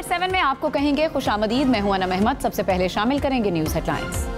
Super 7 में आपको कहेंगे खुशामदीद। मैं हूं अनम अहमद। सबसे पहले शामिल करेंगे न्यूज हेडलाइंस।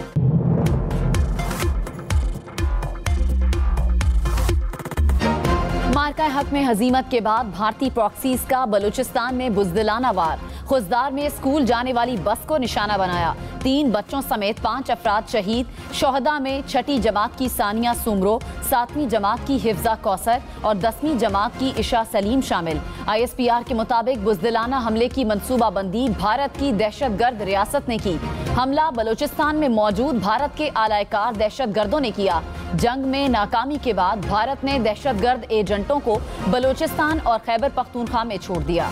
मार्का हक में हजीमत के बाद भारतीय प्रॉक्सीज का बलूचिस्तान में बुज़दिलाना वार। खुजदार में स्कूल जाने वाली बस को निशाना बनाया। 3 बच्चों समेत 5 अफराद शहीद। शोहदा में 6ठी जमात की सानिया सुमरो, 7वीं जमात की हिफ्जा कौसर और 10वीं जमात की इशा सलीम शामिल। ISPR के मुताबिक बुज़दिलाना हमले की मंसूबाबंदी भारत की दहशतगर्द रियासत ने की। हमला बलूचिस्तान में मौजूद भारत के आलाकार दहशतगर्दों ने किया। जंग में नाकामी के बाद भारत ने दहशतगर्द एजेंटों को बलूचिस्तान और खैबर पख्तूनख्वा में छोड़ दिया।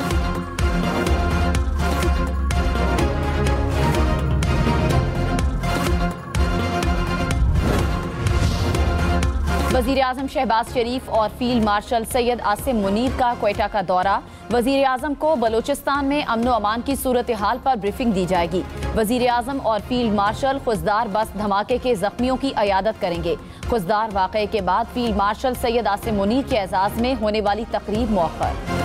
वज़ीर आज़म शहबाज शरीफ और फील्ड मार्शल सैयद आसिम मुनीर का क्वेटा का दौरा। वज़ीर आज़म को बलूचिस्तान में अमन व अमान की सूरत हाल पर ब्रीफिंग दी जाएगी। वज़ीर आज़म और फील्ड मार्शल खुजदार बस धमाके के जख्मियों की अयादत करेंगे। खुजदार वाक़े के बाद फील्ड मार्शल सैयद आसिम मुनीर के एजाज़ में होने वाली तकरीब मौखर।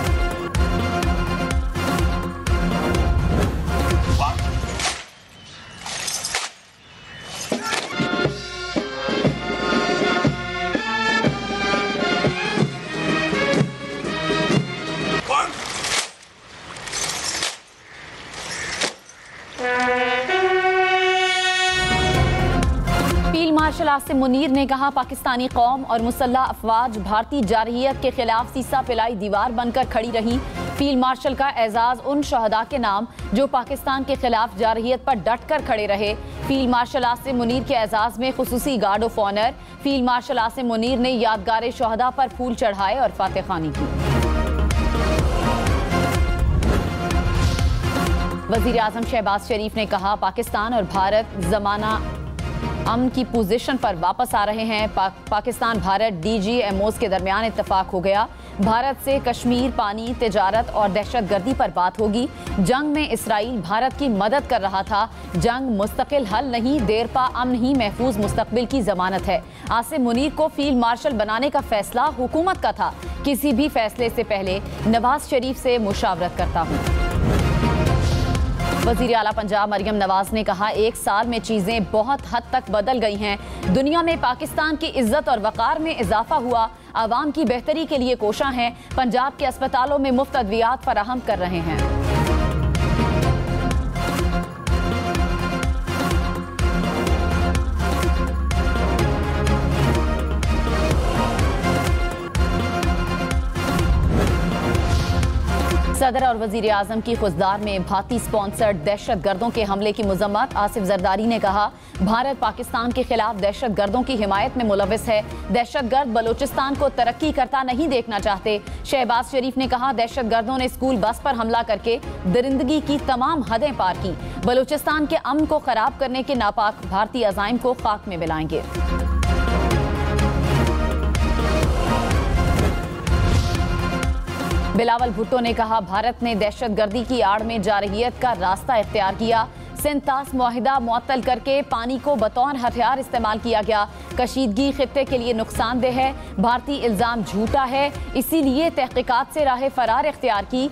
मार्शल आसिम मुनीर ने कहा, पाकिस्तानी कौम और मुसल्लह अफवाज भारतीय जारहियत के खिलाफ सीसा पिलाई दीवार बनकर खड़ी रही। फील्ड मार्शल का एजाज उन शहदा के नाम जो पाकिस्तान के खिलाफ जारहियत पर डट कर खड़े रहे। फील्ड मार्शल आसिम मुनीर के एजाज में खुसूसी guard of honour. Field marshal Asim Munir ने यादगार शहदा पर फूल चढ़ाए और फातह खानी की। वज़ीर आज़म शहबाज शरीफ ने कहा, पाकिस्तान और भारत जमाना अमन की पोजीशन पर वापस आ रहे हैं। पाकिस्तान भारत DGMOs के दरमियान इत्तेफाक हो गया। भारत से कश्मीर, पानी, तिजारत और दहशतगर्दी पर बात होगी। जंग में इसराइल भारत की मदद कर रहा था। जंग मुस्तकिल हल नहीं, देरपा अमन ही महफूज मुस्तकबिल की जमानत है। आसिम मुनीर को फील्ड मार्शल बनाने का फैसला हुकूमत का था। किसी भी फैसले से पहले नवाज शरीफ से मुशावरत करता हूँ। वज़ीर आला पंजाब मरियम नवाज ने कहा, 1 साल में चीजें बहुत हद तक बदल गई हैं। दुनिया में पाकिस्तान की इज्जत और वक़ार में इजाफा हुआ। आवाम की बेहतरी के लिए कोशां हैं। पंजाब के अस्पतालों में मुफ्त अद्वियात फराहम कर रहे हैं। सदर और वज़ीर आज़म की खुजदार में भारतीय स्पॉन्सर्ड दहशतगर्दों के हमले की मुज़म्मत। आसिफ जरदारी ने कहा, भारत पाकिस्तान के खिलाफ दहशतगर्दों की हिमायत में मुलविस है। दहशतगर्द बलूचिस्तान को तरक्की करता नहीं देखना चाहते। शहबाज शरीफ ने कहा, दहशतगर्दों ने स्कूल बस पर हमला करके दरिंदगी की तमाम हदें पार की। बलूचिस्तान के अमन को खराब करने के नापाक भारतीय अज़ाइम को खाक में मिलाएंगे। बिलावल भुट्टो ने कहा, भारत ने दहशतगर्दी की आड़ में जारहियत का रास्ता इख्तियार किया। सिंतास मुआहिदा मुअत्तल करके पानी को बतौर हथियार इस्तेमाल किया गया। कशीदगी खित्ते के लिए नुकसानदेह है। भारतीय इल्जाम झूठा है, इसीलिए तहकीकात से राह फरार इख्तियार की।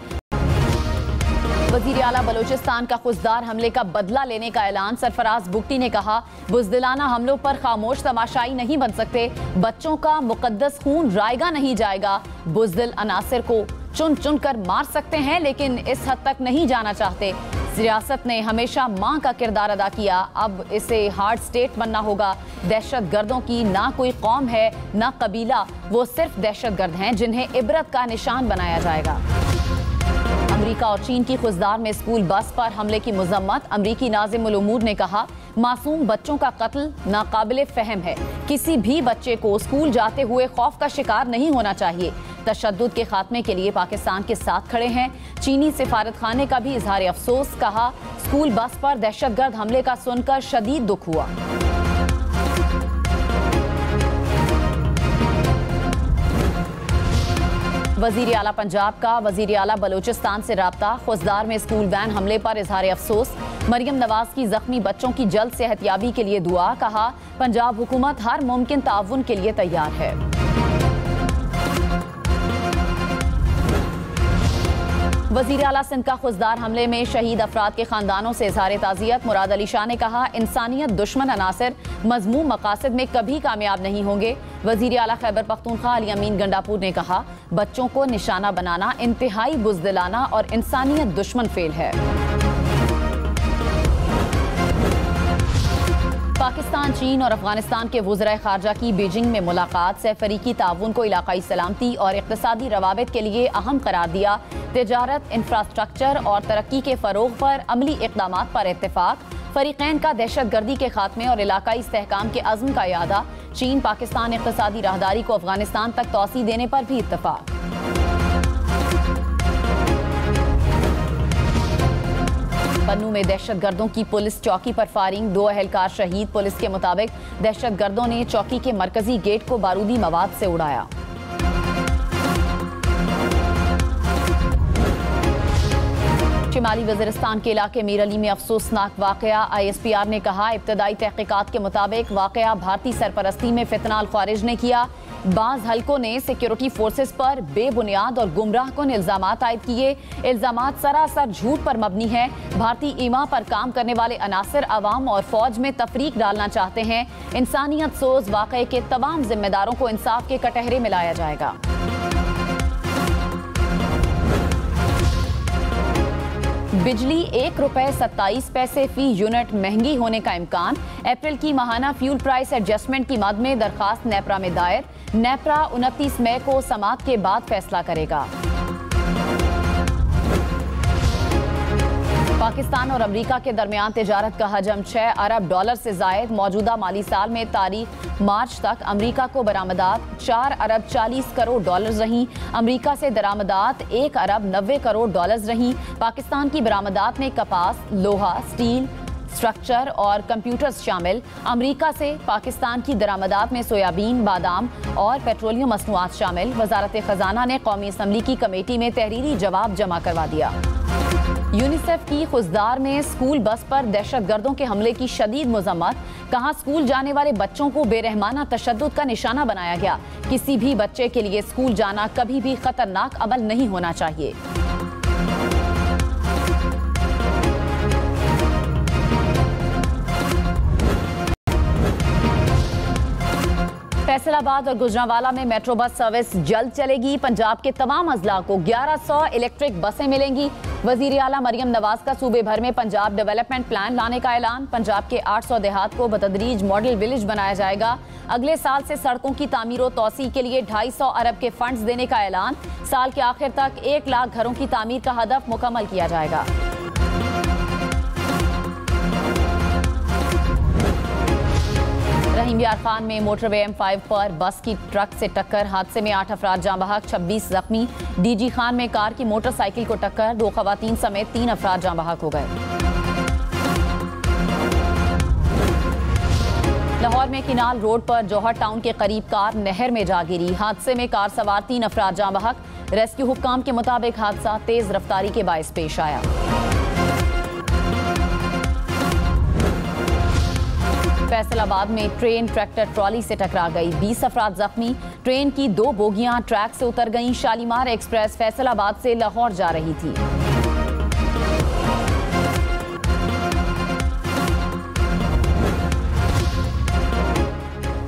वज़ीर आला बलूचिस्तान का खुजदार हमले का बदला लेने का ऐलान। सरफराज बुगटी ने कहा, बुज़दिलाना हमलों पर खामोश तमाशाई नहीं बन सकते। बच्चों का मुकद्दस खून रायगा नहीं जाएगा। बुज़दिल अनासिर को चुन चुन कर मार सकते हैं, लेकिन इस हद तक नहीं जाना चाहते। रियासत ने हमेशा मां का किरदार अदा किया, अब इसे हार्ड स्टेट बनना होगा। दहशतगर्दों की ना कोई कौम है ना कबीला, वो सिर्फ दहशतगर्द हैं जिन्हें इबरत का निशान बनाया जाएगा। अमेरिका और चीन की खुजदार में स्कूल बस पर हमले की मुज़म्मत। अमरीकी नाज़िमुल उमूर ने कहा, मासूम बच्चों का कत्ल नाकाबिले फहम है। किसी भी बच्चे को स्कूल जाते हुए खौफ का शिकार नहीं होना चाहिए। तशद्दुद के खात्मे के लिए पाकिस्तान के साथ खड़े हैं। चीनी सिफारत खाने का भी इजहार अफसोस। कहा, स्कूल बस पर दहशतगर्द हमले का सुनकर शदीद दुख हुआ। वज़ीर आला पंजाब का वज़ीर आला बलूचिस्तान से राब्ता। खुजदार में स्कूल वैन हमले पर इजहार अफसोस। मरियम नवाज की जख्मी बच्चों की जल्द सेहतयाबी के लिए दुआ। कहा, पंजाब हुकूमत हर मुमकिन ताउन के लिए तैयार है। वज़ीर आला सिंध का खुजदार हमले में शहीद अफराद के खानदानों से इज़हार ताज़ियत। मुराद अली शाह ने कहा, इंसानियत दुश्मन अनासर मज़मूम मकासद में कभी कामयाब नहीं होंगे। वज़ीर आला खैबर पख्तूनख्वा अली अमीन गंडापुर ने कहा, बच्चों को निशाना बनाना इंतहाई बुज़दिलाना और इंसानियत दुश्मन फेल है। पाकिस्तान, चीन और अफगानिस्तान के वज़राए ख़ारजा की बीजिंग में मुलाकात से फ़रीक़ी ताउन को इलाक़ाई सलामती और इक़्तिसादी रवाबित के लिए अहम करार दिया। तिजारत, इंफ्रास्ट्रक्चर और तरक्की के फ़रोग़ पर अमली इक़दामात पर इत्तेफ़ाक। फ़रीक़ैन का दहशत गर्दी के खात्मे और इलाक़ाई इस्तेहकाम के अज़्म का इयादा। चीन पाकिस्तान इक़्तिसादी राहदारी को अफगानिस्तान तक तोसी देने पर भी इत्तेफ़ाक। पन्नू में दहशतगर्दों की पुलिस चौकी पर फायरिंग, 2 अहलकार शहीद। पुलिस के मुताबिक दहशतगर्दों ने चौकी के मरकजी गेट को बारूदी मवाद से उड़ाया। शिमाली वज़ीरिस्तान के इलाके मीरअली में अफसोसनाक वाक़या। ISPR ने कहा, इब्तदाई तहक़ीक़ात के मुताबिक वाक़या भारतीय सरपरस्ती में फितनाल ख़ारिज ने किया। बाज़ हल्कों ने सिक्योरिटी फोर्सेस पर बेबुनियाद और गुमराह कुन इल्ज़ामात आयद किए। इल्ज़ामात सरासर झूठ पर मबनी है। भारतीय ईमा पर काम करने वाले अनासर अवाम और फौज में तफरीक डालना चाहते हैं। इंसानियत सोज वाक़े के तमाम जिम्मेदारों को इंसाफ के कटहरे में लाया जाएगा। बिजली ₹1.27 फी यूनिट महंगी होने का इम्कान। अप्रैल की माहाना फ्यूल प्राइस एडजस्टमेंट की मद में दरखास्त नेपरा में दायर। नेपरा 29 मई को समात के बाद फैसला करेगा। पाकिस्तान और अमेरिका के दरमियान तिजारत का हजम $6 अरब से जायद। मौजूदा माली साल में तारीख मार्च तक अमेरिका को बरामदात $4 अरब 40 करोड़ रहीं। अमेरिका से दरामदात $1 अरब 90 करोड़ रहीं। पाकिस्तान की बरामदात में कपास, लोहा, स्टील, स्ट्रक्चर और कंप्यूटर्स शामिल। अमेरिका से पाकिस्तान की दरामदात में सोयाबीन, बादाम और पेट्रोलियम मसनूआत शामिल। वजारत खजाना ने कौमी असम्बली की कमेटी में तहरीरी जवाब जमा करवा दिया। यूनिसेफ की खुजदार में स्कूल बस पर दहशतगर्दों के हमले की शदीद मजम्मत। कहा, स्कूल जाने वाले बच्चों को बेरहमाना तशद्दुद का निशाना बनाया गया। किसी भी बच्चे के लिए स्कूल जाना कभी भी खतरनाक अमल नहीं होना चाहिए। फैसलाबाद और गुजरांवाला में मेट्रो बस सर्विस जल्द चलेगी। पंजाब के तमाम अजला को 1100 इलेक्ट्रिक बसें मिलेंगी। वजीर आला मरियम नवाज का सूबे भर में पंजाब डेवलपमेंट प्लान लाने का ऐलान। पंजाब के 800 देहात को बतदरीज मॉडल विलेज बनाया जाएगा। अगले साल से सड़कों की तामीर और तोसी के लिए 250 अरब के फंड्स देने का ऐलान। साल के आखिर तक 1 लाख घरों की तामीर का हदफ मुकम्मल किया जाएगा। रहीम यार खान में मोटरवे M5 पर बस की ट्रक से टक्कर। हादसे में 8 अफराद जाँ बहक, 26 जख्मी। DG खान में कार की मोटरसाइकिल को टक्कर, 2 खवातीन समेत 3 अफराद जाँ बहक हो गए। लाहौर में किनाल रोड पर जौहर टाउन के करीब कार नहर में जा गिरी। हादसे में कार सवार 3 अफराद जाँ बहक। रेस्क्यू हुक्काम के मुताबिक हादसा तेज रफ्तारी के बायस पेश आया। फैसलाबाद में ट्रेन ट्रैक्टर ट्रॉली से टकरा गई, 20 अफराद जख्मी। ट्रेन की 2 बोगियां ट्रैक से उतर गईं। शालीमार एक्सप्रेस फैसलाबाद से लाहौर जा रही थी।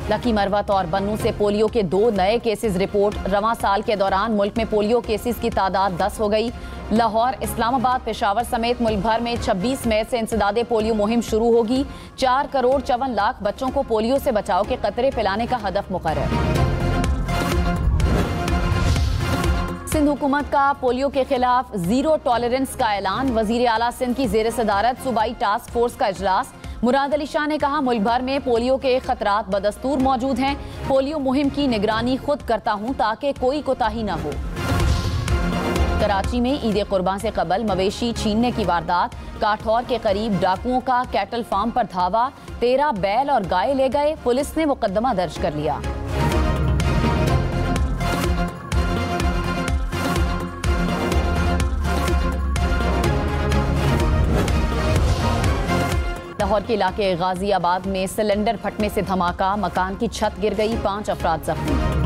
लकी मरवत और बन्नू से पोलियो के 2 नए केसेस रिपोर्ट। रवां साल के दौरान मुल्क में पोलियो केसेस की तादाद 10 हो गई। लाहौर, इस्लामाबाद, पेशावर समेत मुल्क भर में 26 मई से इंसदादे पोलियो मुहिम शुरू होगी। 4 करोड़ 54 लाख बच्चों को पोलियो से बचाव के कतरे पिलाने का हदफ मुकर्रर। सिंध हुकूमत का पोलियो के खिलाफ जीरो टॉलरेंस का ऐलान। वजीर आला सिंध की जेर सदारत सूबाई टास्क फोर्स का इजलास। मुराद अली शाह ने कहा, मुल्क भर में पोलियो के खतरात बदस्तूर मौजूद हैं। पोलियो मुहिम की निगरानी खुद करता हूं ताकि कोई कोताही न हो। कराची में ईद कुर्बान से कबल मवेशी छीनने की वारदात। काठौर के करीब डाकुओं का कैटल फार्म पर धावा, 13 बैल और गाय ले गए। पुलिस ने मुकदमा दर्ज कर लिया। लाहौर के इलाके गाजियाबाद में सिलेंडर फटने से धमाका, मकान की छत गिर गई, 5 अफराद जख्मी।